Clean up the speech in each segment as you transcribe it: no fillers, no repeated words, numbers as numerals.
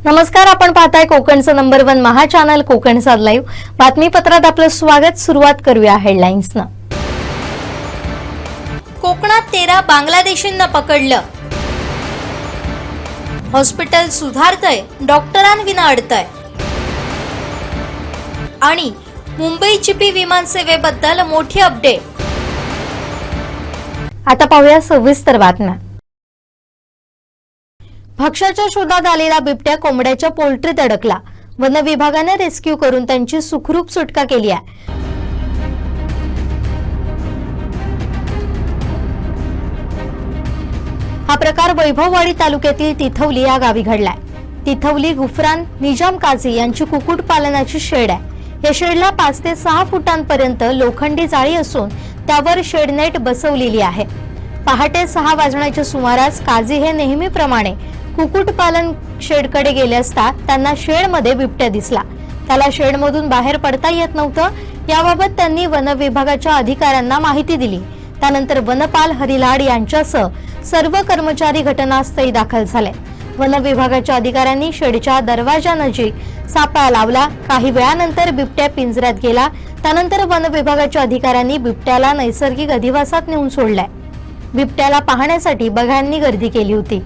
नमस्कार, आपण पाहताय कोकणचं नंबर 1 महा चॅनल कोकणचा लाईव्ह बातमीपत्रात आपलं स्वागत। सुरुवात करूया हेडलाईन्सनं। कोकणात 13 बांगलादेशींना पकडलं। हॉस्पिटल सुधारतंय, डॉक्टरांविना अडतंय। आणि मुंबई चिपी विमान सेवेबद्दल मोठी अपडेट। आता पाहूया सविस्तर बातम्या। भक्ष्याच्या शोधात आलेला बिबट्या कोंबड्याच्या पोल्ट्रीत अडकला। वन विभागाने रेस्क्यू करून त्यांची सुखरूप सुटका केली आहे। हा प्रकार वैभववाडी तालुक्यातील तिथवली या गावी घडलाय। तिथवली गुफरान निजाम काझी यांची कुक्कुट पालनाची शेड आहे। या शेडला 5 ते 6 फुटांपर्यंत लोखंडी जाळी असून त्यावर शेडनेट बसवलेली आहे। पहाटे 6 वाजण्याच्या सुमारास काझी हे नेहमीप्रमाणे कुक्कुटपालन शेडकडे गेले असता त्यांना शेडमध्ये बिबट्या दिसला। त्याला शेडमधून बाहेर पडता येत नव्हतं। याबाबत त्यांनी वन विभागाच्या अधिकाऱ्यांना माहिती दिली। त्यानंतर वनपाल हरिलाड यांच्यासह सर्व कर्मचारी घटनास्थळी दाखल झाले। वन विभागाच्या अधिकाऱ्यांनी शेडच्या दरवाजानजीक सापळा लावला। काही वेळानंतर बिबट्या पिंजऱ्यात गेला। त्यानंतर वन विभागाच्या अधिकाऱ्यांनी बिबट्याला नैसर्गिक अधिवासात नेऊन सोडलाय। बिबट्याला पाहण्यासाठी बघ्यांनी गर्दी केली होती।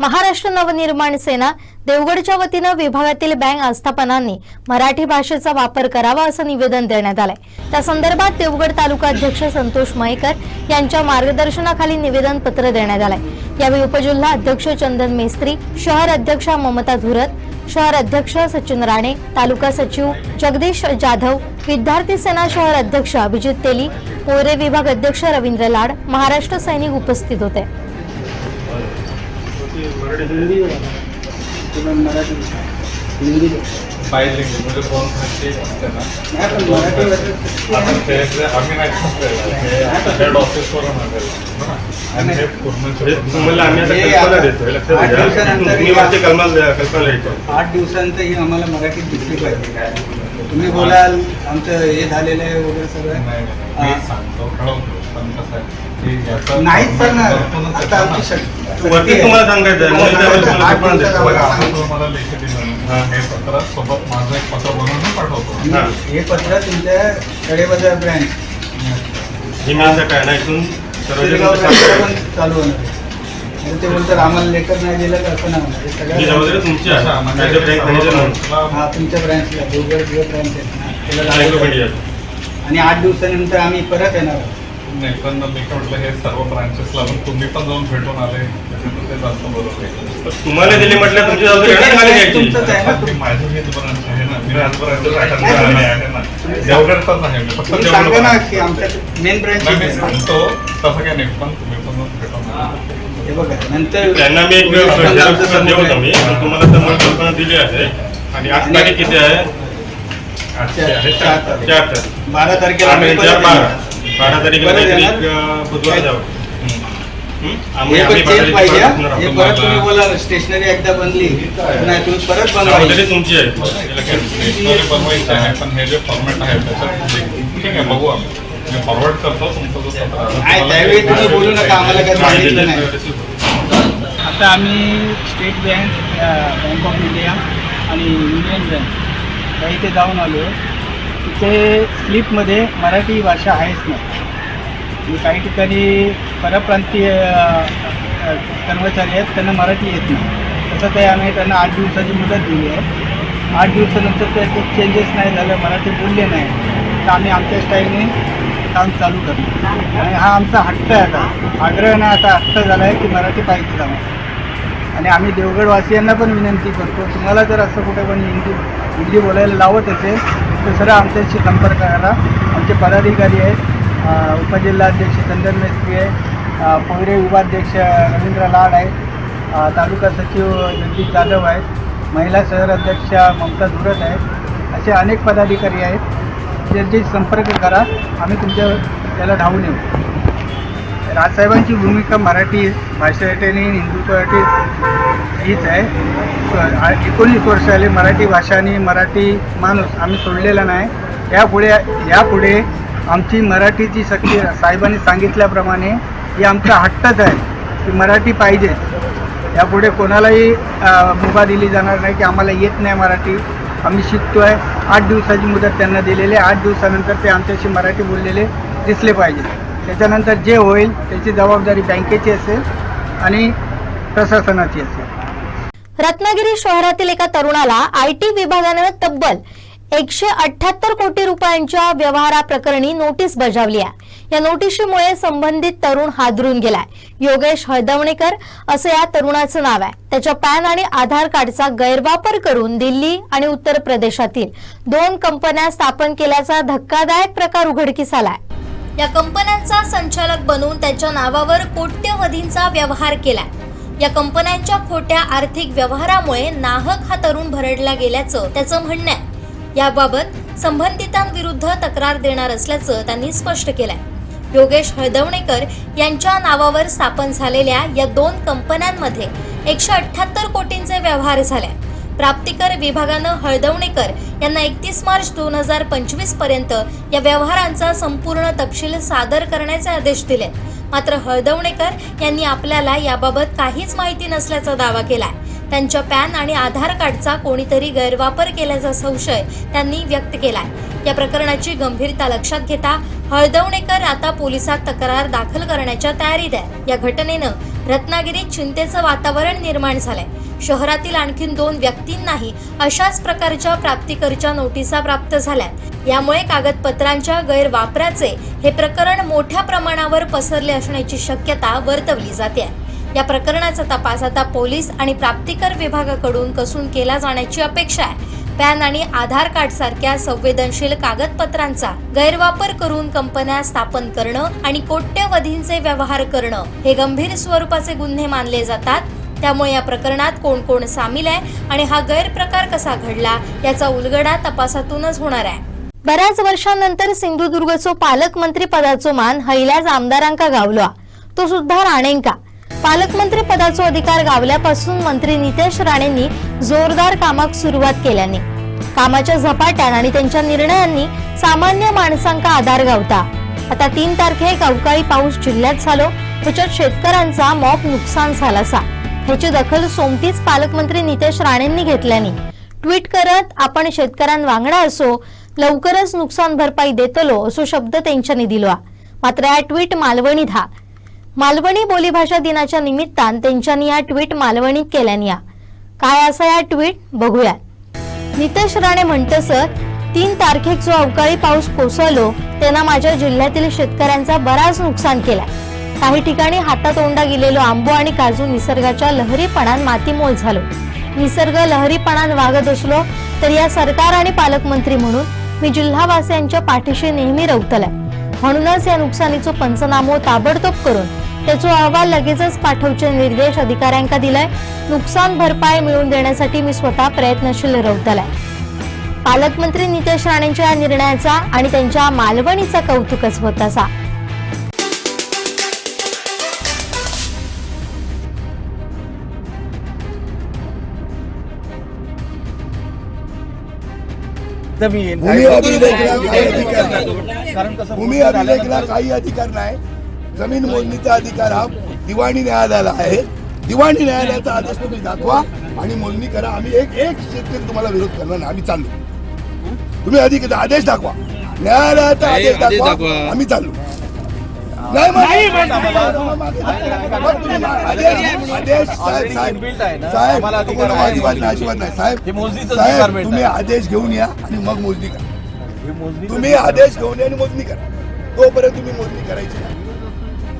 महाराष्ट्र नवनिर्माण सेना देवगडच्या वतीनं विभागातील बँक आस्थापनांनी मराठी भाषेचा वापर करावा असं निवेदन देण्यात आलंय। त्या संदर्भात देवगड तालुका अध्यक्ष संतोष मयेकर यांच्या मार्गदर्शनाखाली निवेदन पत्र देण्यात आलंय। यावेळी उपजिल्हा अध्यक्ष चंदन मेस्त्री, शहर अध्यक्षा ममता धुरत, शहर अध्यक्ष सचिन राणे, तालुका सचिव जगदीश जाधव, विद्यार्थी सेना शहर अध्यक्ष अभिजित तेली, पोरे विभाग अध्यक्ष रवींद्र लाड, महाराष्ट्र सैनिक उपस्थित होते। आठ दिवसांतही आम्हाला मराठीत दिसली पाहिजे। तुम्ही बोलाल आमचं हे झालेलं आहे वगैरे सगळं नाही सर ना। आता आमची शक्ती तुम्हाला सांगायचं हे पत्र तुमच्या कडेबाजार ब्रँच चालू होणार। ते बोलतात आम्हाला लेटर नाही दिलं तर असं नाही होणार। तुमच्या ब्रँचला देवगड ब्रँच आणि 8 दिवसानंतर आम्ही परत येणार आहोत। नाही पण मी काय म्हटलं हे सर्व ब्रांचेसला पण तुम्ही पण जाऊन भेटून आले त्याच्यातून ते जास्त बरोबर आहे। तुम्हाला दिली म्हटलं तुमची तुमचंच आहे ना। माझी हेच ब्रांच आहे ना, मी आजपर्यंत आहे ना, देवगडचाच आहे मी फक्त सांगा ना की आमच्या मेन ब्रँच मी सांगतो तसं काय नाही, पण तुम्ही पण जाऊन भेटून हे बघा नंतर त्यांना मी एक देऊ मी तुम्हाला तर कल्पना दिली आहे। आणि आज तारीख किती आहे? 4 12 तारखेला 12 तारखेला बुधवार जाऊ। हे परत तुम्ही बोला स्टेशनरी एकदा बनली नाही तुम्ही परत बनवा तुमची आहे बनवायचं आहे। पण हे जे फॉर्मॅट आहे त्याच्यात ठीक आहे, बघू आम्ही फॉरवर्ड करतो तुमचं त्यावेळी तुम्ही बोलू नका, आम्हाला काही माहिती नाही। आता आम्ही स्टेट बँक ऑफ इंडिया आणि युनियन बँक या इथे जाऊन आलो। तिथे स्लिपमध्ये मराठी भाषा आहेच नाही। काही ठिकाणी परप्रांतीय कर्मचारी आहेत त्यांना मराठी येत नाही। तसं ते आम्ही त्यांना 8 दिवसाची मुदत दिली आहे। 8 दिवसानंतर त्याचे चेंजेस नाही झालं, मराठी बोलले नाही तर आम्ही आमच्या स्टाईलने काम चालू करतो। आणि हा आमचा हट्ट आहे, आता आग्रह नाही, आता हट्ट झाला आहे की मराठी पाहिजे आम्हाला। आणि आम्ही देवगडवासियांना पण विनंती करतो, तुम्हाला जर असं कुठे पण हिंदी बोलायला लावत असेल तर सरळ आमच्याशी संपर्क करा। आमचे पदाधिकारी आहेत, उपजिल्हाध्यक्ष चंदन मेस्त्री आहे, पोयरे विभागाध्यक्ष रवींद्र लाड आहेत, तालुका सचिव जगदीश जाधव आहेत, महिला शहर अध्यक्ष ममता धुरत आहेत। असे अनेक पदाधिकारी आहेत, ज्यांची संपर्क करा, आम्ही तुमच्या त्याला धावून येऊ। राजसाहेबांची भूमिका मराठी भाषेसाठी हिंदुत्वासाठी हीच आहे। 19 वर्ष आले मराठी भाषा आणि मराठी माणूस आम्ही सोडलेला नाही। यापुढे आमची मराठीची शक्ती साहेबांनी सांगितल्याप्रमाणे ही आमचा हट्टच आहे की मराठी पाहिजे, यापुढे कोणालाही मुभा दिली जाणार नाही की आम्हाला येत नाही मराठी, आम्ही शिकतो आहे. 8 दिवसाची मुदत त्यांना दिलेली आहे. 8 दिवसानंतर ते आमच्याशी मराठी बोललेले दिसले पाहिजे. त्याच्यानंतर जे होईल त्याची जबाबदारी बँकेची असेल आणि प्रशासनाची असेल. रत्नागिरी शहरातील एका तरुणाला IT विभागानं तब्बल 178 कोटी रुपयांच्या व्यवहाराप्रकरणी नोटीस बजावली आहे. या नोटिशीमुळे संबंधित तरुण हादरून गेलाय. योगेश हळदवणेकर असं या तरुणाचं नाव आहे. त्याच्या पॅन आणि आधार कार्डचा गैरवापर करून दिल्ली आणि उत्तर प्रदेशातील 2 कंपन्या स्थापन केल्याचा धक्कादायक प्रकार उघडकीस आलाय. या कंपन्यांचा संचालक बनून त्याच्या नावावर कोट्यवधींचा व्यवहार केलाय. या कंपन्यांच्या खोट्या आर्थिक व्यवहारामुळे नाहक हा तरुण भरडला गेल्याचं त्याचं म्हणणं आहे. याबाबत संबंधितांविरुद्ध तक्रार देणार असल्याचं त्यांनी स्पष्ट केलंय. योगेश हळदवणेकर यांच्या नावावर स्थापन झालेल्या या 2 कंपन्यांमध्ये 178 कोटींचे व्यवहार झाले. प्राप्तिकर विभागानं हळदवणेकर यांना 31 मार्च 2025 पर्यंत या व्यवहारांचा संपूर्ण तपशील सादर करण्याचे आदेश दिले. मात्र हळदवणेकर यांनी आपल्याला याबाबत काहीच माहिती नसल्याचा दावा केलाय. त्यांच्या पॅन आणि आधार कार्डचा कोणीतरी गैरवापर केल्याचा संशय त्यांनी व्यक्त केलाय. या प्रकरणाची गंभीरता लक्षात घेता हळदवणेकर आता पोलिसात तक्रार दाखल करण्याच्या तयारीत आहे. या घटनेनं रत्नागिरीत चिंतेचं वातावरण निर्माण झालंय. शहरातील आणखीन 2 व्यक्तींनाही अशाच प्रकारच्या प्राप्तिकरच्या नोटिसा प्राप्त झाल्यात. यामुळे कागदपत्रांच्या गैरवापराचे हे प्रकरण मोठ्या प्रमाणावर पसरले असण्याची शक्यता वर्तवली जाते. या प्रकरणाचा तपास आता पोलीस आणि प्राप्तिकर विभागाकडून कसून केला जाण्याची अपेक्षा आहे. पॅन आणि आधार कार्ड सारख्या संवेदनशील कागदपत्रांचा गैरवापर करून कंपन्या स्थापन करणं आणि कोट्यवधींचे व्यवहार करणं हे गंभीर स्वरूपाचे गुन्हे मानले जातात. त्यामुळे या प्रकरणात कोण कोण सामील आहे आणि हा गैरप्रकार कसा घडला याचा उलगडा तपासातूनच होणार आहे. बऱ्याच वर्षांनंतर सिंधुदुर्गचो पालकमंत्री पदाचो मान हैल्याच आमदारांका गावलो, तो सुद्धा राणेंका. पालकमंत्री पदाचो अधिकार गावल्यापासून मंत्री नितेश राणेंनी जोरदार कामाक सुरुवात केल्याने कामाच्या झपाट्यान आणि त्यांच्या निर्णयांनी सामान्य माणसांका आधार गावता. आता 3 तारखेक अवकाळी पाऊस जिल्ह्यात झालो, त्याच्यात शेतकऱ्यांचा मोप नुकसान झाला सा. ह्याची दखल सोमतीच पालकमंत्री नितेश राणेंनी घेतल्याने ट्विट करत आपण शेतकऱ्यांवांगडा असो, लवकरच नुकसान भरपाई देतलो असो शब्द त्यांच्यानी दिलो. मात्र या ट्विट मालवणी बोलीभाषा दिनाच्या निमित्तान त्यांच्यानी या ट्विट मालवणीत केल्यानी काय असा या ट्विट बघूया. नितेश राणे म्हणतसर 3 तारखेक जो अवकाळी पाऊस कोसळलो त्यांना माझ्या जिल्ह्यातील शेतकऱ्यांचा बराच नुकसान केला. काही ठिकाणी हातातोंडा गेलेलो आंबो आणि काजू निसर्गाच्या लहरीपणान मातीमोल झालो. निसर्ग लहरीपणान वागत असलो तर या सरकार आणि पालकमंत्री म्हणून मी जिल्हावासियांच्या पाठीशी नेहमी रवतलाय. म्हणूनच या नुकसानीचो पंचनामो ताबडतोब करून त्याचो अहवाल लगेचच पाठवचे निर्देश अधिकाऱ्यांका दिलाय. नुकसान भरपाई मिळवून देण्यासाठी मी स्वतः प्रयत्नशील रवतलाय. पालकमंत्री नितेश राणेंच्या या निर्णयाचा आणि त्यांच्या मालवणीचा कौतुकच होत असा. भूमी अभिलेखला काही अधिकार नाही. जमीन मोजणीचा अधिकार हा दिवाणी न्यायालयाला आहे. दिवाणी न्यायालयाचा आदेश तुम्ही दाखवा आणि मोजणी करा. आम्ही एक शेतकरी तुम्हाला विरोध करणार नाही. आम्ही चाललो. तुम्ही आदेश दाखवा, न्यायालयाचा आदेश दाखवा, आम्ही चाललो. नाही अजिबात नाही साहेब. तुम्ही आदेश घेऊन या आणि मग मोजणी करा. तुम्ही आदेश घेऊन या आणि मोजणी करा. तोपर्यंत तुम्ही मोजणी करायची नाही.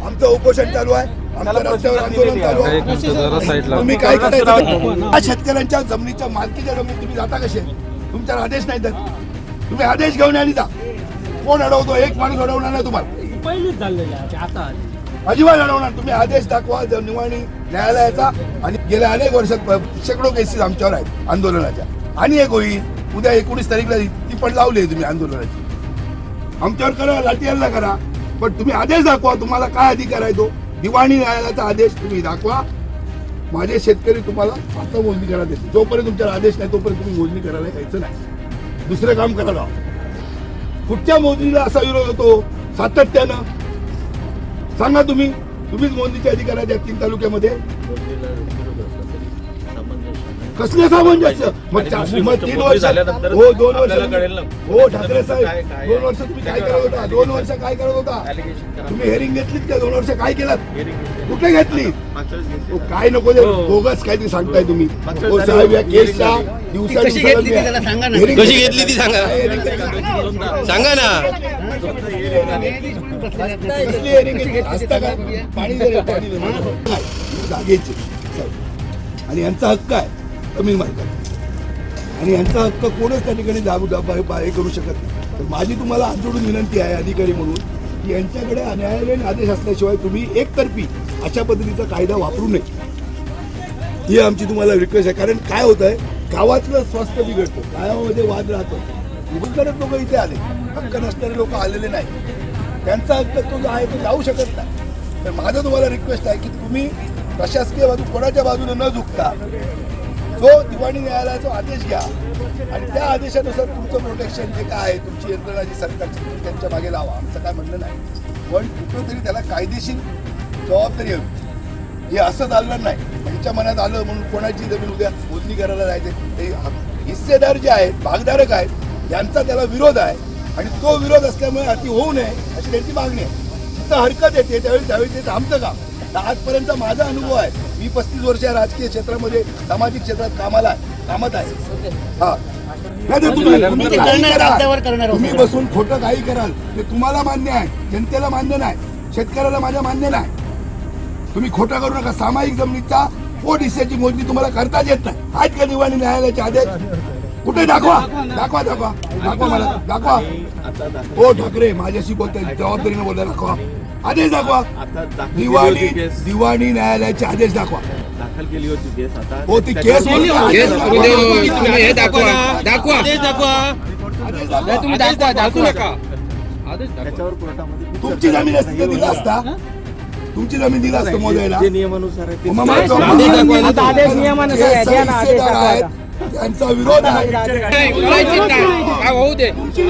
आमचं उपोषण चालू आहे, आमचं रस्त्यावर आंदोलन चालू आहे. तुम्ही काय करायचं? शेतकऱ्यांच्या जमिनीच्या मालकीच्या जमिनीत तुम्ही जाता कसे? तुमच्यावर आदेश नाही तर तुम्ही आदेश घेऊन या आणि जा. कोण अडवतो? एक माणूस अडवणार नाही तुम्हाला. अजिबात अडवणार. तुम्ही आदेश दाखवा निवाणी न्यायालयाचा. आणि गेल्या अनेक वर्षात शेकडो केसेस आमच्यावर आहेत आंदोलनाच्या. आणि एक होईल उद्या 19 तारीखला ती पण लावली तुम्ही आंदोलनाची. आमच्यावर करा, लाठी हल्ला करा, पण तुम्ही आदेश दाखवा. तुम्हाला काय अधिकार आहे तो दिवाणी न्यायालयाचा आदेश तुम्ही दाखवा. माझे शेतकरी तुम्हाला आता मोजणी करायला देते. जोपर्यंत तुमच्यावर आदेश नाही तोपर्यंत तुम्ही मोजणी करायला यायचं नाही. दुसरं काम करायला. कुठच्या मोजणीला असा विरोध होतो सातत्यानं? सांगा तुम्ही. तुम्हीच मोदीचे अधिकार आहेत या 3 तालुक्यामध्ये. कसले सामंजस्य? मग 3 वर्ष हो 2 वर्ष हो ठाकरे साहेब 2 वर्ष तुम्ही काय करत होता? 2 वर्ष काय करत होता? तुम्ही हेरिंग घेतलीत का? 2 वर्ष काय केलं? कुठे घेतली? काय नको ते बोगस काहीतरी सांगताय तुम्ही. हो साहेब या केसच्या कशी घेतली ती त्याला सांगा ना. कशी घेतली ती सांगा सांगा ना. कसली हेरिंग घेतली? असता का? पाणी दे रे, पाणी दे. नाही, जागेचे आणि यांचा हक्क आहे जमीन मालकाचा आणि यांचा हक्क कोणच त्या ठिकाणी हे करू शकत नाही. तर माझी तुम्हाला हात जोडून विनंती आहे अधिकारी म्हणून की यांच्याकडे न्यायालयीन आदेश असल्याशिवाय तुम्ही एकतर्फी अशा पद्धतीचा कायदा वापरू नये ही आमची तुम्हाला रिक्वेस्ट आहे. कारण काय होत आहे गावातलं स्वास्थ्य बिघडतं, गावामध्ये वाद राहतो. उघडकडे लोक इथे आले, हक्क नसणारे लोक आलेले नाही, त्यांचा हक्क तो जो आहे तो जाऊ शकत नाही. तर माझं तुम्हाला रिक्वेस्ट आहे की तुम्ही प्रशासकीय बाजू कोणाच्या बाजूने न झुकता जो दिवाणी न्यायालयाचा आदेश घ्या आणि त्या आदेशानुसार तुमचं प्रोटेक्शन जे काय आहे तुमची यंत्रणा जी सरकारची तुम्ही त्यांच्या मागे लावा. आमचं काय म्हणणं नाही, पण कुठंतरी त्याला कायदेशीर जबाबदारी हवी. हे असं चालणार नाही. त्यांच्या मनात आलं म्हणून कोणाची जमीन उद्या मोजणी करायला जायचे. ते हिस्सेदार जे आहेत भागधारक आहेत यांचा त्याला विरोध आहे आणि तो विरोध असल्यामुळे अति होऊ नये अशी त्यांची मागणी आहे. जिथं हरकत येते त्यावेळी ते थांबतं का? आजपर्यंत माझा अनुभव आहे. मी 35 वर्ष या राजकीय क्षेत्रामध्ये सामाजिक क्षेत्रात कामात आहे. हा नाही तर तुम्ही बसून खोटं काही कराल ते तुम्हाला मान्य आहे, जनतेला मान्य नाही, शेतकऱ्याला माझ्या मान्य नाही. तुम्ही खोटं करू नका. सामायिक जमिनीचा पोट हिस्स्याची मोजणी तुम्हाला करताच येत नाही. आहेत का दिवाणी न्यायालयाचे आदेश? कुठे दाखवा दाखवा दाखवा दाखवा मला दाखवा. हो ठाकरे माझ्याशी बोलताय जबाबदारीने बोलताय, दाखवा आदेश दाखवा. दिवाणी न्यायालयाचे आदेश दाखवा. दाखल केली होती केस आता हो ती केस दाखवा तुम्ही दाखवू नका. त्याच्यावर कोर्टामध्ये तुमची जमीन असती तर दिला असता. तुमची जमीन दिला असतं मोजायला. जे नियमानुसार आहे ते त्यांचा विरोध आहे. तुमची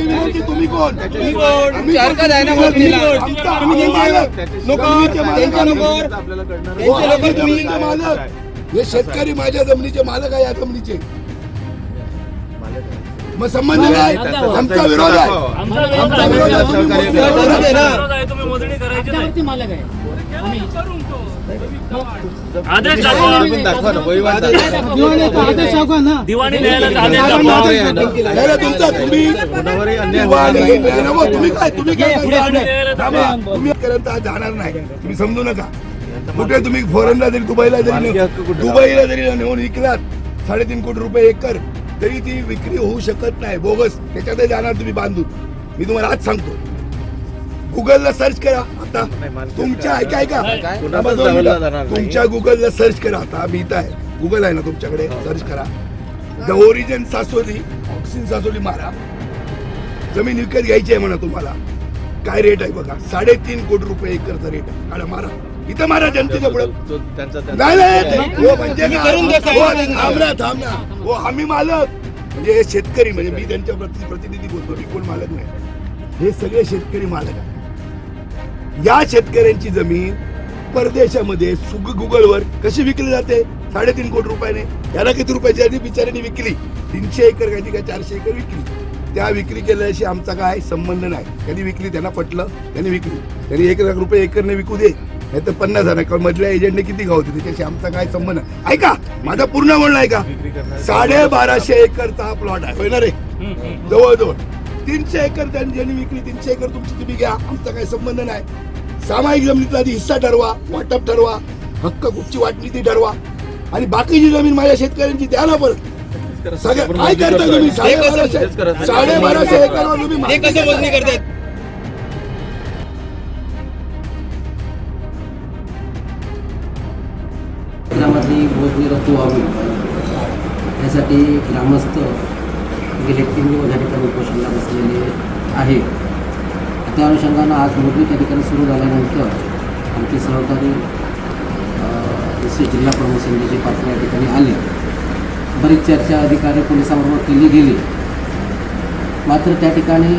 विनंती तुम्ही कोण? हे शेतकरी माझ्या जमिनीचे मालक आहे. या जमिनीचे मग संबंध नाही. आमचा विरोध आहे. आमचा विरोध आहे. आदेश दाखवा ना. दिवाणी न्यायालयाचा आदेश दाखवा. तुमचा तुम्ही तुम्ही पर्यंत आज जाणार नाही. तुम्ही समजू नका. कुठे तुम्ही फॉरेनला जरी दुबईला जरी नेऊन विकलात 3.5 कोटी रुपये एकर तरी ती विक्री होऊ शकत नाही. बोगस त्याच्यात जाणार तुम्ही बांधून. मी तुम्हाला आज सांगतो. गुगलला सर्च करा आता. तुमच्या ऐका तुमच्या गुगलला सर्च करा. आता मी इथं आहे, गुगल आहे ना तुमच्याकडे, सर्च करा the origin Sasoli auxin Sasoli मारा. जमीन विकत घ्यायची आहे म्हणा तुम्हाला. काय रेट आहे बघा. 3.5 कोटी रुपये एकरचा रेट आहे. काढा मारा इथं मारा जनतेच्या पुढे. थांबना हो आम्ही मालक म्हणजे हे शेतकरी म्हणजे मी त्यांच्या प्रतिनिधी बोलतो. मी कोण मालक नाही. हे सगळे शेतकरी मालक आहे. या शेतकऱ्यांची जमीन परदेशामध्ये गुगलवर कशी विकली जाते? 3.5 कोटी रुपयाने. याला किती रुपयाची आधी बिचाऱ्यांनी विकली? 300 एकर काही का 400 एकर विकली. त्या विक्री केल्याशी आमचा काय संबंध नाही. त्यांनी विकली, त्यांना पटलं, त्यांनी विकली. त्यांनी 1 लाख रुपये एकरने विकू दे, नाही तर 50,000 मधल्या एजंटने किती गावते त्याच्याशी आमचा काय संबंध. ऐका माझा पूर्ण म्हणणं ऐका. 1250 एकरचा हा प्लॉट आहे होय ना रे. जवळजवळ 300 एकर ज्यांनी विकली 300 एकर तुमची तुम्ही घ्या. आमचा काही संबंध नाही. सामायिक जमिनीतला आधी हिस्सा ठरवा, वाटप ठरवा, हक्क कुठची वाटणी ती ठरवा आणि बाकीची जमीन माझ्या शेतकऱ्यांची द्या ना परत. सगळं काय करता तुम्ही? 1250 एकरवर तुम्ही कसं मोजणी करतायत? ग्रामातली मोजणी रद्द व्हावी यासाठी ग्रामस्थ गेले 3 दिवस या ठिकाणी उपोषणाला बसलेले आहे. त्या अनुषंगानं आज मोजणी त्या ठिकाणी सुरू झाल्यानंतर आमचे सहकारी जसे जिल्हा प्रमुख संजय पाटील या ठिकाणी आले. बरीच चर्चा अधिकारी पोलिसांबरोबर केली गेली. मात्र त्या ठिकाणी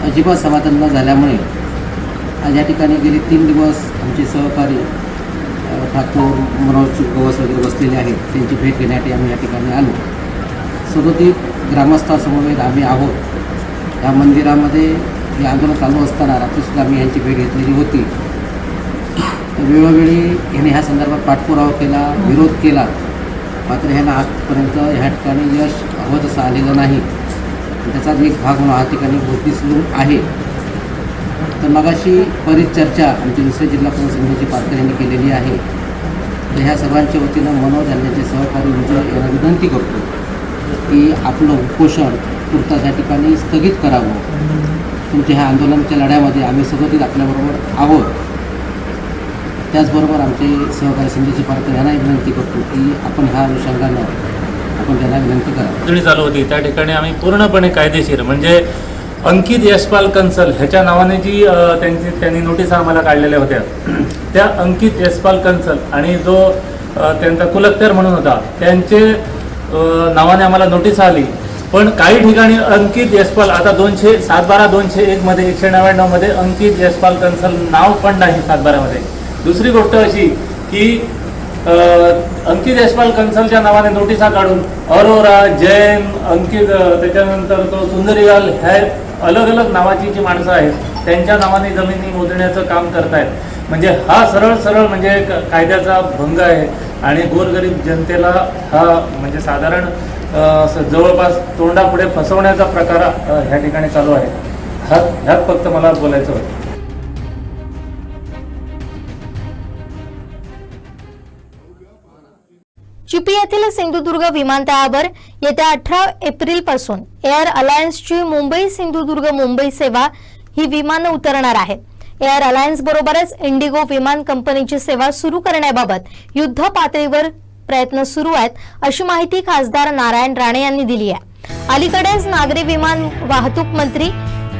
अजिबात समाधान न झाल्यामुळे आज या ठिकाणी गेले 3 दिवस आमचे सहकारी ठाकूर मनोज गवस वगैरे बसलेले आहेत, त्यांची भेट घेण्यासाठी आम्ही या ठिकाणी आलो. 37 ग्रामस्थांसमवेत आम्ही आहोत. या मंदिरामध्ये हे आंदोलन चालू असताना रात्रीसुद्धा आम्ही यांची भेट घेतलेली होती. वेळोवेळी यांनी ह्या संदर्भात पाठपुरावा केला, विरोध केला, मात्र ह्यांना आजपर्यंत ह्या ठिकाणी यश हवं तसं आलेलं नाही. त्याचाच एक भाग म्हणून ह्या ठिकाणी भोवती सुरू आहे. तर मगाशी बरीच चर्चा आमचे दुसरे जिल्हा प्रमुख संघाची पातळी यांनी केलेली आहे. तर ह्या सर्वांच्या वतीनं मनोज आणि त्यांचे सहकारी यांना विनंती करतो की आपलं उपोषण तुर्तास या ठिकाणी स्थगित करावं. तुमच्या ह्या आंदोलनाच्या लढ्यामध्ये आम्ही सगळं आपल्याबरोबर आहोत. त्याचबरोबर आमचे सहकारी संघाची पातळी यांनाही विनंती करतो की आपण ह्या अनुषंगानं आपण त्यांना विनंती करा. चालू होती त्या ठिकाणी आम्ही पूर्णपणे कायदेशीर म्हणजे अंकित यशपाल कंसल ह्याच्या नावाने जी त्यांनी नोटीस आम्हाला काढलेल्या होत्या, त्या अंकित यशपाल कंसल आणि जो त्यांचा कुलख्तर म्हणून होता त्यांचे नावाने आम्हाला नोटीस आली. पण काही ठिकाणी अंकित यशपाल आता 7/12/201 मध्ये 199 मध्ये अंकित यशपाल कंसल नाव पण नाही 7/12 मध्ये. दुसरी गोष्ट अशी की अंकित यशपाल कंसलच्या नावाने नोटिसा काढून अरोरा, जैन, अंकित, त्याच्यानंतर तो सुंदरीलाल ह्या अलग अलग नावाची जी माणसं आहेत त्यांच्या नावाने जमिनी मोजण्याचं काम करतायत. म्हणजे हा सरळ म्हणजे कायद्याचा भंग आहे आणि गोरगरीब जनतेला हा म्हणजे साधारण जवळपास तोंडापुढे फसवण्याचा प्रकार ह्या ठिकाणी चालू आहे. ह्यात फक्त मला बोलायचं होतं. चिपी येथील सिंधुदुर्ग विमानतळावर येत्या 18 एप्रिल पासून एअर अलायन्सची मुंबई सिंधुदुर्ग मुंबई सेवा ही विमानं उतरणार आहेत. एअर अलायन्स बरोबरच इंडिगो विमान कंपनीची सेवा सुरू करण्याबाबत युद्ध पातळीवर प्रयत्न सुरू आहेत, अशी माहिती खासदार नारायण राणे यांनी दिली आहे. अलीकडेच नागरी विमान वाहतूक मंत्री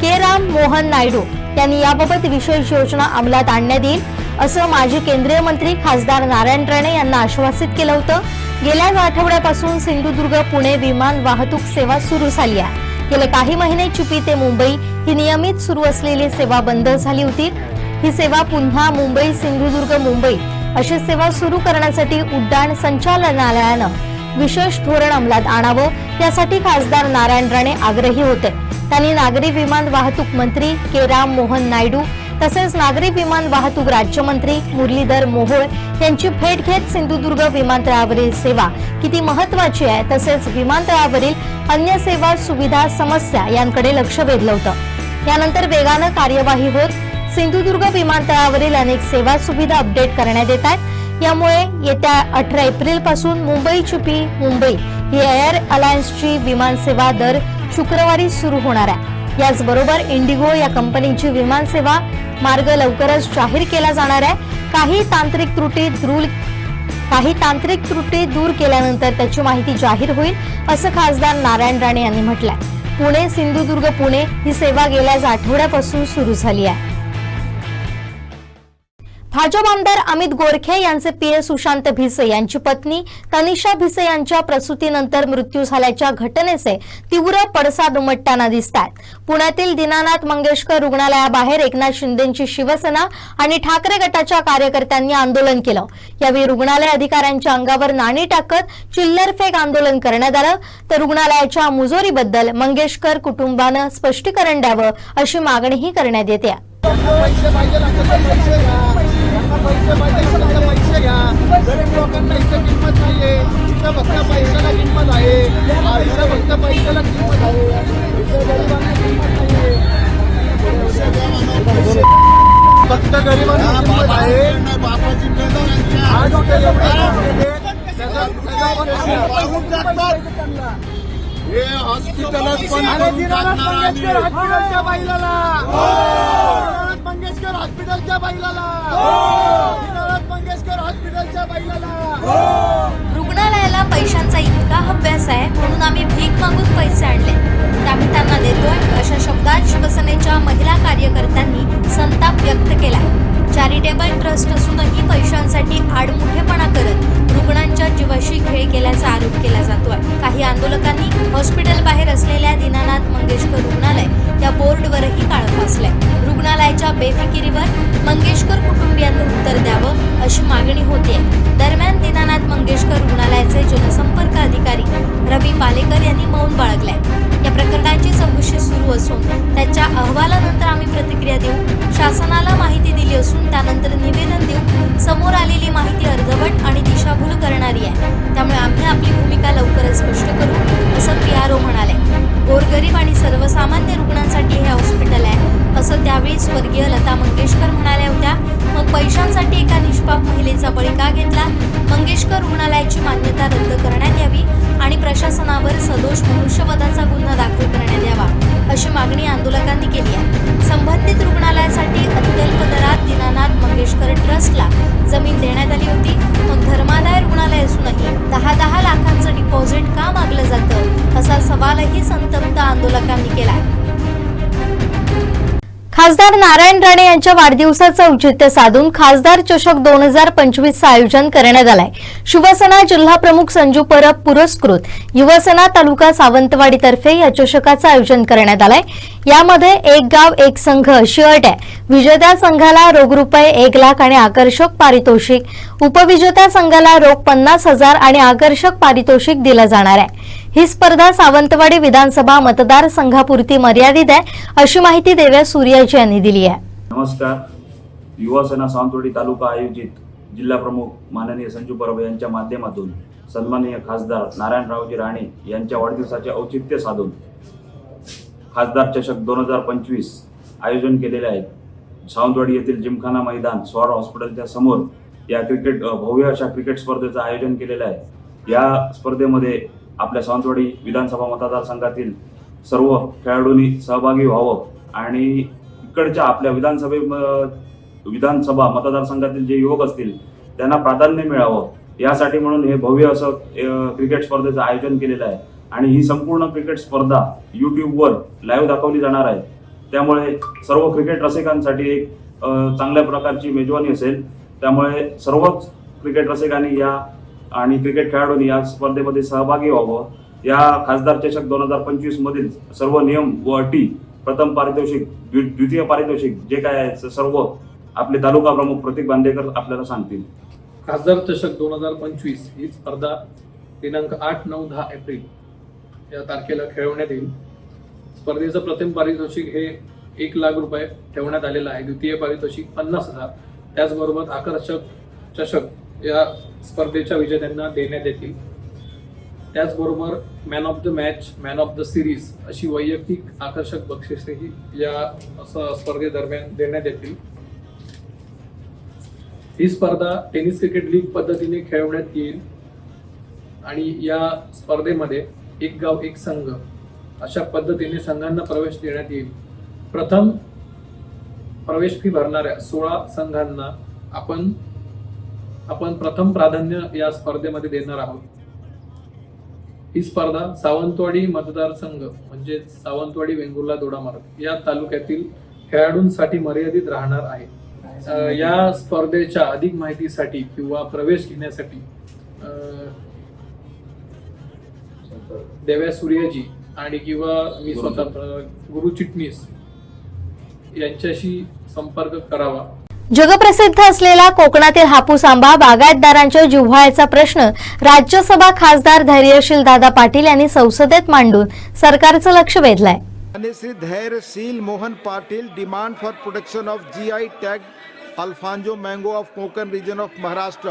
के. राम मोहन नायडू यांनी याबाबत विशेष योजना अंमलात आणण्यात येईल असं माजी केंद्रीय मंत्री खासदार नारायण राणे यांना आश्वासित केलं होतं. गेल्या आठवड्यापासून सिंधुदुर्ग पुणे विमान वाहतूक सेवा सुरू झाली आहे. गेले काही महिने चिपी ते मुंबई ही नियमित सुरू असलेली सेवा बंद झाली होती. ही सेवा पुन्हा मुंबई सिंधुदुर्ग मुंबई अशी सेवा सुरू करण्यासाठी उड्डाण संचालनालयानं विशेष धोरण अंमलात आणावं यासाठी खासदार नारायण राणे आग्रही होते. त्यांनी नागरी विमान वाहतूक मंत्री के. राम मोहन नायडू तसेच नागरी विमान वाहतूक राज्यमंत्री मुरलीधर मोहोळ यांची भेट घेत सिंधुदुर्ग विमानतळावरील सेवा किती महत्वाची आहे तसेच विमानतळावरील अन्य सेवा सुविधा समस्या यांकडे लक्ष वेधलं होतं. यानंतर वेगानं कार्यवाही होत सिंधुदुर्ग विमानतळावरील अनेक सेवा सुविधा अपडेट करण्यात येत आहेत. यामुळे येत्या 18 एप्रिल पासून मुंबई चिपी मुंबई ही एअर अलायन्सची विमान सेवा दर शुक्रवारी सुरू होणार आहे. याचबरोबर इंडिगो या कंपनीची विमान सेवा मार्ग लवकरच जाहीर केला जाणार आहे. काही तांत्रिक त्रुटी दूर केल्यानंतर त्याची माहिती जाहीर होईल असं खासदार नारायण राणे यांनी म्हटलंय. पुणे सिंधुदुर्ग पुणे ही सेवा गेल्याच आठवड्यापासून सुरू झाली आहे. भाजप आमदार अमित गोरखे यांचे पीए सुशांत भिसे यांची पत्नी तनिषा भिसे यांच्या प्रसूतीनंतर मृत्यू झाल्याच्या घटनेचे तीव्र पडसाद उमटताना दिसतात. पुण्यातील दीनानाथ मंगेशकर रुग्णालयाबाहेर एकनाथ शिंदेंची शिवसेना आणि ठाकरे गटाच्या कार्यकर्त्यांनी आंदोलन केलं. यावेळी रुग्णालय अधिकाऱ्यांच्या अंगावर नाणी टाकत चिल्लरफेक आंदोलन करण्यात आलं. तर रुग्णालयाच्या मुजोरीबद्दल मंगेशकर कुटुंबानं स्पष्टीकरण द्यावं अशी मागणीही करण्यात येते. पैसे घ्या. गरीब लोकांना इथं किंमत नाहीये. इथं फक्त पैशाला किंमत आहे. इथं फक्त पैशाला किंमत आहे. फक्त गरिबांना किंमत आहे. हे हॉस्पिटलच पण मंगेशकर हॉस्पिटलच्या बैलाला रुग्णालयाला पैशांचा इतका अभ्यास आहे म्हणून आम्ही भीक मागून पैसे आणले तर आम्ही त्यांना देतोय अशा शब्दात शिवसेनेच्या महिला कार्यकर्त्यांनी संताप व्यक्त केला. चॅरिटेबल ट्रस्ट असूनही पैशांसाठी आडमुठेपणा करत रुग्णांच्या जीवाशी खेळ केल्याचा आरोप केला जातोय. काही आंदोलकांनी हॉस्पिटल बाहेर असलेल्या दीनानाथ मंगेशकर रुग्णालय या बोर्डवरही काळं फासलंय. रुग्णालयाच्या बेफिकिरीवर मंगेशकर कुटुंबियांनी उत्तर द्यावं अशी मागणी होते। दरम्यान दीनानाथ मंगेशकर रुग्णालयाचे जनसंपर्क अधिकारी रवी पालेकर यांनी मौन बाळगलंय। या प्रकरणाची चौकशी सुरू असून त्याच्या अहवालानंतर आम्ही प्रतिक्रिया देऊ। शासनाला माहिती दिली असून त्यानंतर निवेदन देऊ। समोर आलेली माहिती अर्धवट आणि दिशाभूल करणारी आहे, त्यामुळे आम्ही आपली भूमिका लवकरच स्पष्ट करू, असं PRO म्हणाले। गोरगरीब आणि सर्वसामान्य रुग्णांसाठी हे हॉस्पिटल आहे असं त्यावेळी स्वर्गीय लता मंगेशकर म्हणाल्या होत्या। मग पैशांसाठी एका निष्पाप महिलेचा बळी का घेतला? मंगेशकर रुग्णालयाची मान्यता रद्द करण्यात यावी आणि प्रशासनावर सदोष मनुष्यवधाचा गुन्हा दाखल करण्यात यावा अशी मागणी आंदोलकांनी केली आहे। संबंधित रुग्णालयासाठी अत्यल्प दरात दीनानाथ मंगेशकर ट्रस्टला जमीन देण्यात आली होती। मग धर्मादाय रुग्णालय असूनही 10 लाखांचं डिपॉझिट का मागलं जातं असा सवालही संतप्त आंदोलकांनी केला। खासदार नारायण राणे यांच्या वाढदिवसाचं औचित्य साधून खासदार चषक 2025चं आयोजन करण्यात आलंय। शिवसेना जिल्हा प्रमुख संजू परब पुरस्कृत युवसेना तालुका सावंतवाडीतर्फे या चषकाचं आयोजन करण्यात आलंय। यामध्ये एक गाव एक संघ अशी अट आहे। विजेत्या संघाला रोख रुपये 1 लाख आणि आकर्षक पारितोषिक, उपविजेत्या संघाला रोख 50,000 आणि आकर्षक पारितोषिक दिलं जाणार आहे। ही स्पर्धा सावंतवाडी विधानसभा मतदारसंघापुरती मर्यादित आहे अशी माहिती देव्या सूर्याजी यांनी दिली आहे। नमस्कार। युवासेना सावंतवाडी तालुका आयोजित जिल्हा प्रमुख माननीय संजू परब यांच्या माध्यमातून सन्माननीय खासदार नारायणरावजी राणे यांच्या वाढदिवसाचे औचित्य साधून खासदार चषक 2025 आयोजन केलेले आहे। सावंतवाडी येथील जिमखाना मैदान स्वार हॉस्पिटलच्या समोर या भव्य अशा क्रिकेट स्पर्धेचं आयोजन केलेलं आहे। या स्पर्धेमध्ये आपल्या सावंतवाडी विधानसभा मतदारसंघातील सर्व खेळाडूंनी सहभागी व्हावं आणि इकडच्या आपल्या विधानसभा मतदारसंघातील जे युवक असतील त्यांना प्राधान्य मिळावं यासाठी म्हणून हे भव्य असं क्रिकेट स्पर्धेचं आयोजन केलेलं आहे। आणि ही संपूर्ण क्रिकेट स्पर्धा YouTubeवर लाईव्ह दाखवली जाणार आहे। त्यामुळे सर्व क्रिकेट रसिकांसाठी एक चांगल्या प्रकारची मेजवानी असेल। त्यामुळे सर्वच क्रिकेट रसिकांनी या आणि क्रिकेट खेळाडूंनी या स्पर्धेमध्ये सहभागी व्हावं। या खासदार चषक 2025 मधील सर्व नियम व अटी, प्रथम पारितोषिक, द्वितीय पारितोषिक जे काय आहे सर्व आपले तालुका प्रमुख प्रतीक बांदेकर आपल्याला सांगतील। खासदार चषक 2025 ही स्पर्धा दिनांक 8, 9, 10 एप्रिल या तारखेला खेळवण्यात येईल। स्पर्धेचं प्रथम पारितोषिक हे 1 लाख रुपये ठेवण्यात आलेलं आहे। द्वितीय पारितोषिक 50,000, त्याचबरोबर आकर्षक चषक या स्पर्धेच्या विजेत्यांना देण्यात येतील। त्याचबरोबर man of the match, man of the series अशी वैयक्तिक आकर्षक बक्षिसेही या स्पर्धेदरम्यान देण्यात येतील। ही स्पर्धा टेनिस क्रिकेट लीग पद्धतीने खेळवण्यात येईल आणि या स्पर्धेमध्ये एक गाव एक संघ अशा पद्धतीने संघांना प्रवेश देण्यात येईल। प्रथम प्रवेश फी भरणाऱ्या 16 संघांना आपण प्रथम प्राधान्य या स्पर्धेमध्ये देणार आहोत। ही स्पर्धा सावंतवाडी मतदारसंघ म्हणजे सावंतवाडी, वेंगुर्ला, दोडामार्ग या तालुक्यातील खेळाडूंसाठी मर्यादित राहणार आहे। या स्पर्धेच्या अधिक माहितीसाठी किंवा प्रवेश घेण्यासाठी देव्या सूर्याजी आणि किंवा मी स्वतः गुरु चिटणीस यांच्याशी संपर्क करावा। जगप्रसिद्ध असलेला कोकणातील हापूस आंबा बागायतदारांच्या जिव्हाळ्याचा प्रश्न राज्यसभा खासदार धैर्यशील दादा पाटील यांनी संसदेत मांडून सरकारचं लक्ष वेधलंय। Shri Dhairyasheel Mohan Patil demand for protection of GI tag alphonso mango of Konkan region of Maharashtra.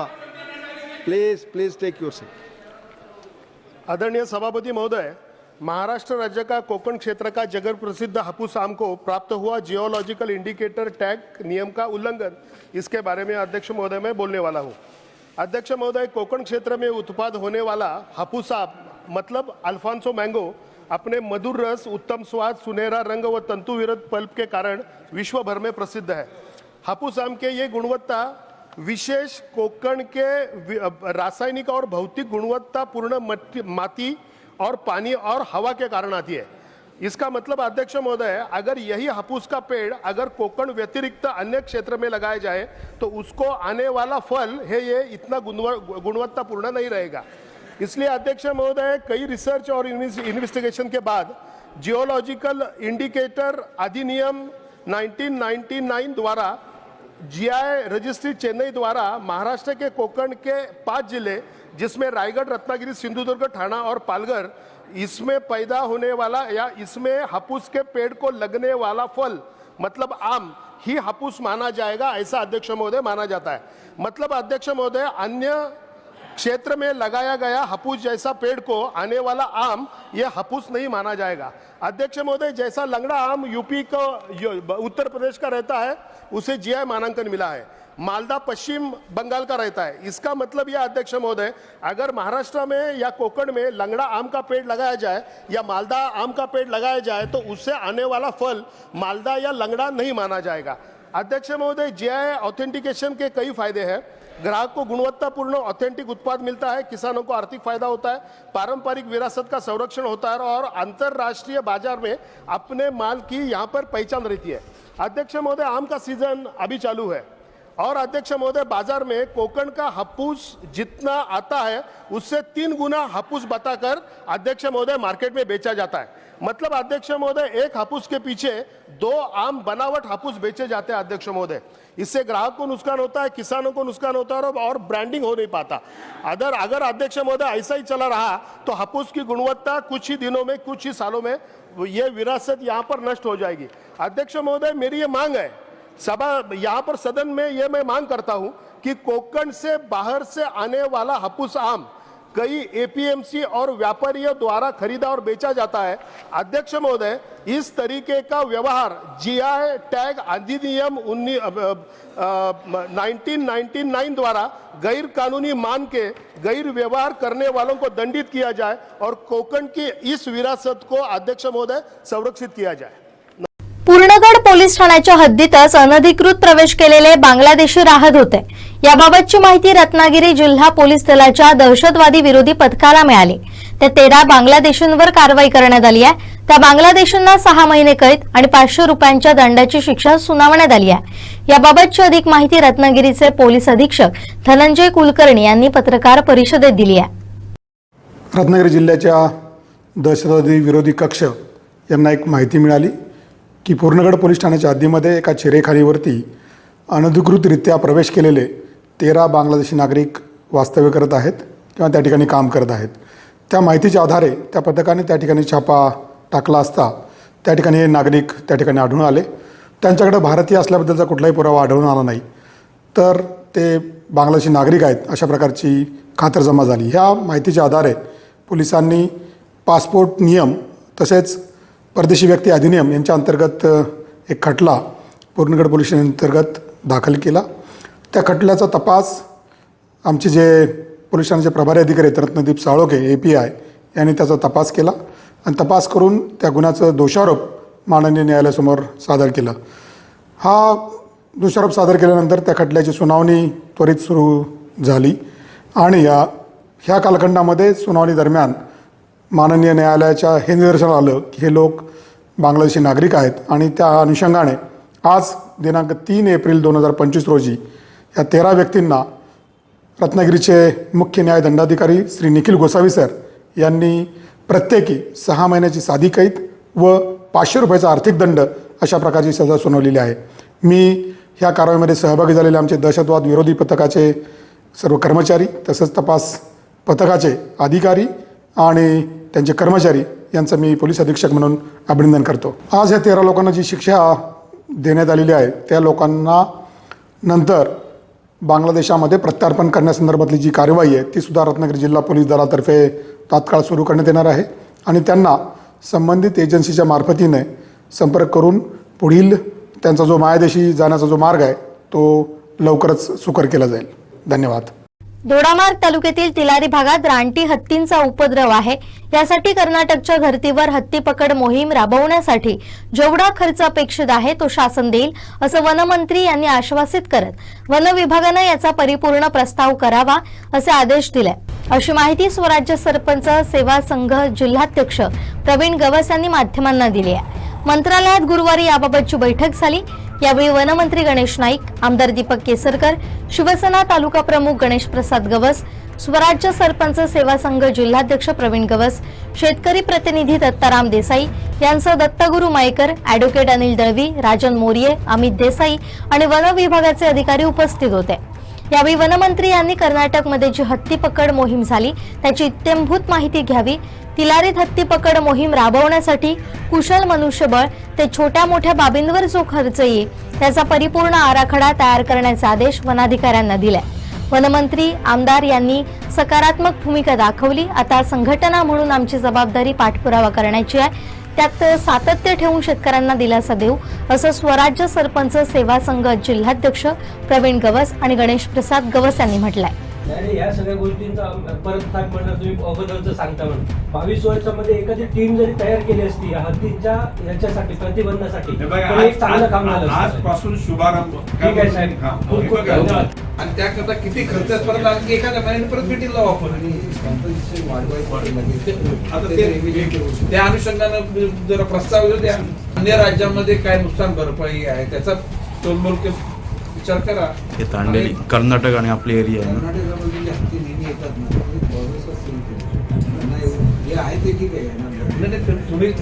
Please take your seat. आदरणीय सभापति महोदय, महाराष्ट्र राज्य का कोकण क्षेत्र का जगत प्रसिद्ध हापूस आम को प्राप्त हुआ जियोलॉजिकल इंडिकेटर टैग नियम का उल्लंघन, इसके बारे में अध्यक्ष महोदय मैं बोलने वाला हूँ। अध्यक्ष महोदय, कोकण क्षेत्र में उत्पाद होने वाला हापूस आम मतलब अल्फांसो मैंगो अपने मधुर रस, उत्तम स्वाद, सुनहरा रंग व तंतुविरत पल्प के कारण विश्व भर में प्रसिद्ध है। हापूस आम के ये गुणवत्ता विशेष कोकण के रासायनिक और भौतिक गुणवत्ता पूर्ण माटी और पानी और हवा के कारण आती है। इसका मतलब अध्यक्ष महोदय, अगर यही हापूस का पेड़ अगर कोकण व्यतिरिक्त अन्य क्षेत्र में लगाया जाए तो उसको आने वाला फल है ये इतना गुणवत्तापूर्ण नहीं रहेगा। इसलिए अध्यक्ष महोदय, कई रिसर्च और इन्वेस्टिगेशन के बाद जियोलॉजिकल इंडिकेटर अधिनियम 1999 द्वारा जीआई रजिस्ट्री चेन्नई द्वारा महाराष्ट्र के कोकण के 5 जिले जिसमें रायगढ़, रत्नागिरी, सिंधुदुर्ग, ठाणा और पालघर, इसमें पैदा होने वाला या इसमें हापुस के पेड़ को लगने वाला फल मतलब आम ही हापुस माना जाएगा, ऐसा अध्यक्ष महोदय माना जाता है। मतलब अध्यक्ष महोदय अन्य क्षेत्र में लगाया गया हापुस जैसा पेड़ को आने वाला आम यह हापुस नहीं माना जाएगा। अध्यक्ष महोदय, जैसा लंगड़ा आम यूपी को उत्तर प्रदेश का रहता है उसे जीआई मानांकन मिला है, मालदा पश्चिम बंगाल का रहता है। इसका मतलब यह अध्यक्ष महोदय, अगर महाराष्ट्र में या कोकण में लंगड़ा आम का पेड़ लगाया जाए या मालदा आम का पेड़ लगाया जाए तो उससे आने वाला फल मालदा या लंगड़ा नहीं माना जाएगा। अध्यक्ष महोदय, जीआई ऑथेंटिकेशन के कई फायदे हैं। ग्राहक को गुणवत्तापूर्ण ऑथेंटिक उत्पाद मिलता है, किसानों को आर्थिक फायदा होता है, पारंपरिक विरासत का संरक्षण होता है और अंतरराष्ट्रीय बाजार में अपने माल की यहाँ पर पहचान रहती है। अध्यक्ष महोदय, आम का सीजन अभी चालू है और अध्यक्ष महोदय बाजार में कोकण का हापुस जितना आता है उससे 3 गुना हापुस बताकर अध्यक्ष महोदय मार्केट में बेचा जाता है। मतलब अध्यक्ष महोदय, एक हापुस के पीछे 2 आम बनावट हापुस बेचे जाते हैं अध्यक्ष महोदय। इससे ग्राहक को नुकसान होता है, किसानों को नुकसान होता है और ब्रांडिंग हो नहीं पाता। अगर अध्यक्ष महोदय ऐसा ही चला रहा तो हापुस की गुणवत्ता कुछ ही दिनों में, कुछ ही सालों में ये विरासत यहाँ पर नष्ट हो जाएगी। अध्यक्ष महोदय, मेरी ये मांग है यहाँ पर सदन में, ये मैं मांग करता हूं कि कोकण से बाहर से आने वाला हापुस आम कई एपीएमसी और व्यापारियों द्वारा खरीदा और बेचा जाता है। अध्यक्ष महोदय, इस तरीके का व्यवहार जीआई टैग अधिनियम 1999 द्वारा गैर कानूनी मान के गैर व्यवहार करने वालों को दंडित किया जाए और कोकण की इस विरासत को अध्यक्ष महोदय संरक्षित किया जाए। पूर्णगड पोलीस ठाण्याच्या हद्दीतच अनधिकृत प्रवेश केलेले बांगलादेशी राहत होते। याबाबतची माहिती रत्नागिरी जिल्हा पोलीस दलाच्या दहशतवादी विरोधी पथकाला मिळाली। त्या 13 बांगलादेशींवर कारवाई करण्यात आली आहे। त्या बांगलादेशींना 6 महिने कैद आणि 500 रुपयांच्या दंडाची शिक्षा सुनावण्यात आली आहे। याबाबतची अधिक माहिती रत्नागिरीचे पोलीस अधीक्षक धनंजय कुलकर्णी यांनी पत्रकार परिषदेत दिली आहे। रत्नागिरी जिल्ह्याच्या दहशतवादी विरोधी कक्ष यांना एक माहिती मिळाली की पूर्णगड पोलीस ठाण्याच्या हद्दीमध्ये एका चिरेखानीवरती अनधिकृतरित्या प्रवेश केलेले 13 बांगलादेशी नागरिक वास्तव्य करत आहेत किंवा त्या ठिकाणी काम करत आहेत। त्या माहितीच्या आधारे त्या पथकाने त्या ठिकाणी छापा टाकला असता त्या ठिकाणी हे नागरिक त्या ठिकाणी आढळून आले। त्यांच्याकडे भारतीय असल्याबद्दलचा कुठलाही पुरावा आढळून आला नाही, तर ते बांगलादेशी नागरिक आहेत अशा प्रकारची खातरजमा झाली। ह्या माहितीच्या आधारे पोलिसांनी पासपोर्ट नियम तसेच परदेशी व्यक्ती अधिनियम यांच्या अंतर्गत एक खटला पूर्णगड पोलीस अंतर्गत दाखल केला। त्या खटल्याचा तपास आमचे जे पोलीस ठाण्याचे प्रभारी अधिकारी आहेत रत्नदीप साळोखे API यांनी त्याचा तपास केला आणि तपास करून त्या गुन्ह्याचं दोषारोप माननीय न्यायालयासमोर सादर केला। हा दोषारोप सादर केल्यानंतर त्या खटल्याची सुनावणी त्वरित सुरू झाली आणि ह्या कालखंडामध्ये सुनावणी दरम्यान माननीय न्यायालयाच्या हे निदर्शनास आलं की हे लोक बांगलादेशी नागरिक आहेत आणि त्या अनुषंगाने आज दिनांक 3 एप्रिल 2025 रोजी या 13 व्यक्तींना रत्नागिरीचे मुख्य न्याय दंडाधिकारी श्री निखिल गोसावी सर यांनी प्रत्येकी 6 महिन्याची साधी कैद व 500 रुपयाचा आर्थिक दंड अशा प्रकारची सजा सुनावलेली आहे। मी ह्या कारवाईमध्ये सहभागी झालेले आमचे दहशतवाद विरोधी पथकाचे सर्व कर्मचारी तसंच तपास पथकाचे अधिकारी आणि त्यांचे कर्मचारी यांचं मी पोलीस अधीक्षक म्हणून अभिनंदन करतो। आज या 13 लोकांना जी शिक्षा देण्यात आलेली आहे त्या लोकांना नंतर बांगलादेशामध्ये प्रत्यार्पण करण्यासंदर्भातली जी कार्यवाही आहे ती सुद्धा रत्नागिरी जिल्हा पोलीस दलातर्फे तात्काळ सुरू करण्यात येणार आहे आणि त्यांना संबंधित एजन्सीच्या मार्फतीने संपर्क करून पुढील त्यांचा जो मायदेशी जाण्याचा जो मार्ग आहे तो लवकरच सुकर केला जाईल। धन्यवाद। दोडामार्ग तालुक्यातील तिलारी भागात रानटी हत्तींचा उपद्रव आहे। यासाठी कर्नाटकच्या धर्तीवर हत्ती पकड मोहीम राबवण्यासाठी जेवढा खर्च अपेक्षित आहे तो शासन देईल असं वनमंत्री यांनी आश्वासित करत वन विभागाने याचा परिपूर्ण प्रस्ताव करावा असे आदेश दिले, अशी माहिती स्वराज्य सरपंच सेवा संघ जिल्हाध्यक्ष प्रवीण गवस यांनी माध्यमांना दिली आहे। मंत्रालयात गुरुवारी याबाबतची बैठक झाली। यावेळी वनमंत्री गणेश नाईक, आमदार दीपक केसरकर, शिवसेना तालुका प्रमुख गणेश प्रसाद गवस, स्वराज्य सरपंच सेवा संघ जिल्हाध्यक्ष प्रवीण गवस, शेतकरी प्रतिनिधी दत्ताराम देसाई यांसह दत्तगुरू मायकर, ॲडव्होकेट अनिल दळवी, राजन मोरिये, अमित देसाई आणि वन विभागाचे अधिकारी उपस्थित होते. यावेळी वनमंत्री यांनी कर्नाटकमध्ये जी हत्ती पकड मोहीम झाली त्याची इत्थंभूत माहिती घ्यावी, तिलारीत हत्ती पकड मोहीम राबवण्यासाठी कुशल मनुष्यबळ ते छोट्या मोठ्या बाबींवर जो खर्च येईल त्याचा परिपूर्ण आराखडा तयार करण्याचे आदेश वनाधिकाऱ्यांना दिले. वनमंत्री आमदार यांनी सकारात्मक भूमिका दाखवली. आता संघटना म्हणून आमची जबाबदारी पाठपुरावा करण्याची आहे, त्यात सातत्य ठेवून शेतकऱ्यांना दिलासा देऊ, असं स्वराज्य सरपंच सेवा संघ जिल्हाध्यक्ष प्रवीण गवस आणि गणेश प्रसाद गवस यांनी म्हटलंय. या सगळ्या गोष्टींचा परत काय म्हणणार तुम्ही अगोदरचं सांगता म्हणून 22 वर्षामध्ये एखादी टीम जरी तयार केली असती हत्तीच्या याच्यासाठी प्रतिबंधासाठी तर एक चांगलं काम झालं असतं. आजपासून शुभारंभ. ठीक आहे साहेब, खूप खूप धन्यवाद. आणि त्याकरता किती खर्च आहे परत आणखी एखाद्या महिन्याने परत मिटिंग लावू आपण. आता त्या अनुषंगानं जरा प्रस्ताव येऊ द्या. अन्य राज्यामध्ये काय नुकसान भरपाई आहे त्याचा तोलमोल विचार करा. हे तांडेली कर्नाटक आणि आपली एरिया आहे.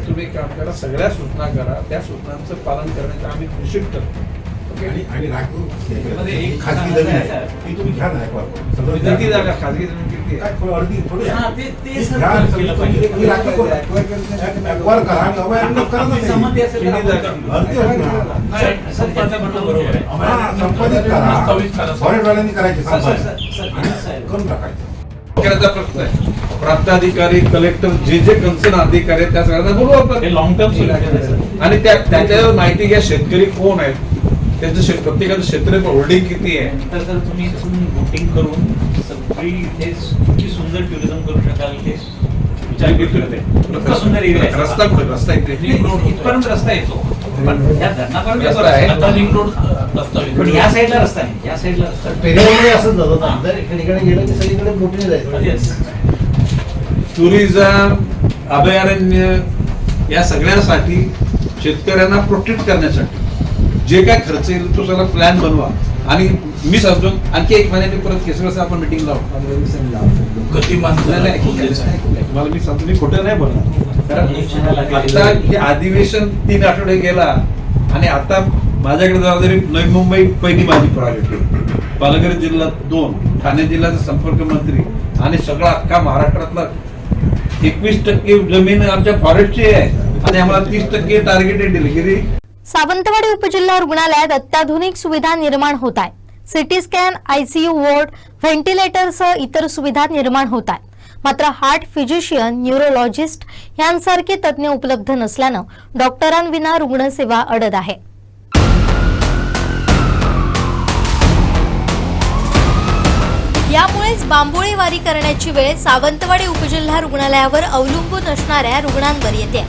तुम्ही काम करा, सगळ्या सूचना करा, त्या सूचनांचं पालन करण्याचं आम्ही निश्चित करतो. खाजगी जमीन आहे ती तुम्ही घ्या ना. किती जागा खाजगी जमीन किती आहे? प्रश्न आहे. प्रांताधिकारी, कलेक्टर, जे जे कन्सर्न अधिकारी आहेत त्या सगळ्यांना बोलू आपण. लॉंग टर्म आणि त्याच्यावर माहिती घ्या शेतकरी कोण आहेत, त्यांचं प्रत्येकाचं क्षेत्र होल्डिंग किती आहे. तर तुम्ही वोटिंग करून सगळी इथे सुंदर टुरिझम करू शकाल. हे सुंदर एरिया आहे. रस्ता कुठे? रस्ता इथे इथपर्यंत रस्ता येतो, पण या धरणापर्यंत आता लिंक रोड रस्ता, पण या साईडला रस्ता नाही, या साईडला रस्ता. असंच झालं ना, जर एकीकडे गेलं की सगळीकडे मोठी जायचं. टुरिझम अभयारण्य या सगळ्यासाठी शेतकऱ्यांना प्रोटेक्ट करण्यासाठी जे काय खर्च येईल तो सगळा प्लॅन बनवा. आणि मी सांगतो आणखी एक महिन्याने परत केसरचं आपण मिटिंग लावू. मला मी सांगतो, मी खोटं नाही बोलणार. कारण आता हे अधिवेशन 3 आठवडे गेला आणि आता माझ्याकडे जबाबदारी नवी मुंबई पहिली माझी प्रायोरिटी, पालघर जिल्हा 2, ठाणे जिल्ह्याचा संपर्क मंत्री आणि सगळा अख्खा महाराष्ट्रातला 21% जमीन आमच्या फॉरेस्टची आहे आणि आम्हाला 30% टार्गेटेड दिली. सावंतवाडी उपजिल्हा रुग्णालयात अत्याधुनिक सुविधा निर्माण होत आहे. सिटी स्कॅन, ICU वॉर्ड, व्हेंटिलेटरसह इतर सुविधा निर्माण होत आहेत. मात्र हार्ट फिजिशियन, न्यूरोलॉजिस्ट यांसारखे तज्ज्ञ उपलब्ध नसल्यानं डॉक्टरांविना रुग्णसेवा अडत आहे. यामुळेच बांबोळी वारी करण्याची वेळ सावंतवाडी उपजिल्हा रुग्णालयावर अवलंबून असणाऱ्या रुग्णांवर येते.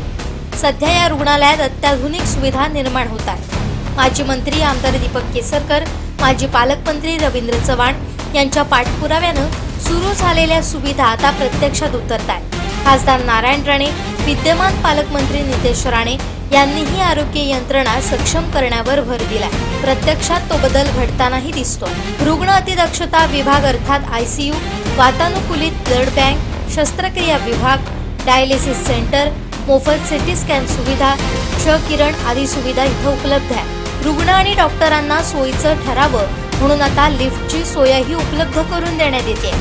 सध्या या रुग्णालयात अत्याधुनिक सुविधा निर्माण होत आहेत. माजी मंत्री आमदार दीपक केसरकर, माजी पालकमंत्री रवींद्र चव्हाण यांच्या पाठपुराव्यानं सुरू झालेल्या सुविधा आता प्रत्यक्षात उतरत आहेत. खासदार नारायण राणे, विद्यमान पालकमंत्री नितेश राणे यांनीही आरोग्य यंत्रणा सक्षम करण्यावर भर दिलाय. प्रत्यक्षात तो बदल घडतानाही दिसतो. रुग्ण अतिदक्षता विभाग अर्थात ICU, वातानुकूलित ब्लड बँक, शस्त्रक्रिया विभाग, डायलिसिस सेंटर, मोफत सिटी स्कॅन सुविधा, क्ष किरण आदी सुविधा इथं उपलब्ध आहे. रुग्ण आणि डॉक्टरांना सोयीचं ठरावं म्हणून आता लिफ्टची सोयही उपलब्ध करून देण्यात येते.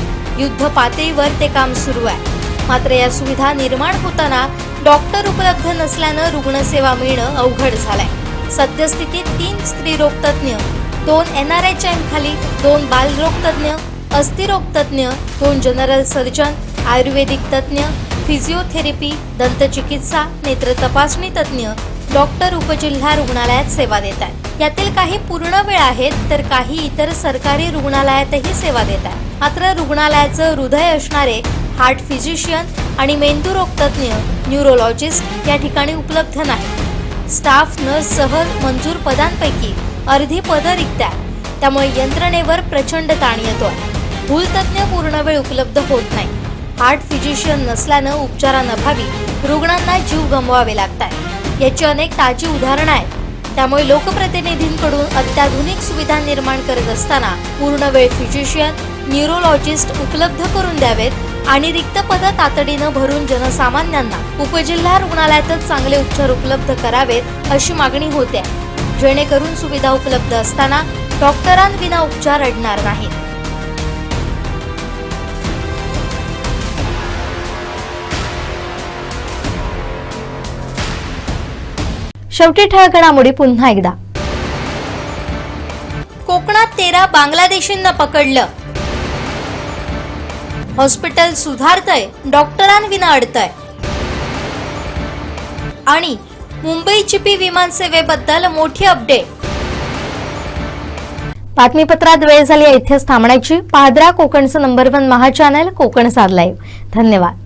युद्ध पातळीवर ते काम सुरू आहे. मात्र या सुविधा निर्माण होताना डॉक्टर उपलब्ध नसल्यानं रुग्णसेवा मिळणं अवघड झालंय. सद्यस्थितीत 3 स्त्रीरोग तज्ज्ञ, 2 NRHM खाली 2 बालरोग तज्ज्ञ, अस्थिरोग तज्ज्ञ, 2 जनरल सर्जन, आयुर्वेदिक तज्ज्ञ, फिजिओथेरपी, दंतचिकित्सा, नेत्र तपासणी तज्ज्ञ डॉक्टर उपजिल्हा रुग्णालयात सेवा देतात. यातील काही पूर्ण वेळ आहेत तर काही इतर सरकारी रुग्णालयातही सेवा देतात. मात्र रुग्णालयाचं हृदय असणारे हार्ट फिजिशियन आणि मेंदूरोग तज्ज्ञ, न्यूरोलॉजिस्ट या ठिकाणी उपलब्ध नाही. स्टाफ नर्ससह मंजूर पदांपैकी अर्धी पदं रिक्त आहेत. त्यामुळे यंत्रणेवर प्रचंड ताण येतोय. भूलतज्ञ पूर्ण वेळ उपलब्ध होत नाही. हार्ट फिजिशियन नसल्यानं उपचारांअभावी रुग्णांना जीव गमवावे लागतात. याची अनेक ताजी उदाहरणं आहेत. त्यामुळे लोकप्रतिनिधींकडून अत्याधुनिक सुविधा निर्माण करत असताना पूर्णवेळ फिजिशियन, न्यूरोलॉजिस्ट उपलब्ध करून द्यावेत आणि रिक्त पदं तातडीनं भरून जनसामान्यांना उपजिल्हा रुग्णालयातच चांगले उपचार उपलब्ध करावेत अशी मागणी होते, जेणेकरून सुविधा उपलब्ध असताना डॉक्टरांविना उपचार अडणार नाहीत. शेवटी ठळक घडामोडी पुन्हा एकदा. कोकणात 13 बांगलादेशींना पकडलं. हॉस्पिटल सुधारतंय, डॉक्टरांविना अडतंय. आणि मुंबई चिपी विमानसेवेबद्दल मोठी अपडेट. बातमीपत्रात वेळ झाली इथेच थांबण्याची. पाहत रहा कोकणचं नंबर 1 महा चॅनल कोकण साध लाईव्ह. धन्यवाद.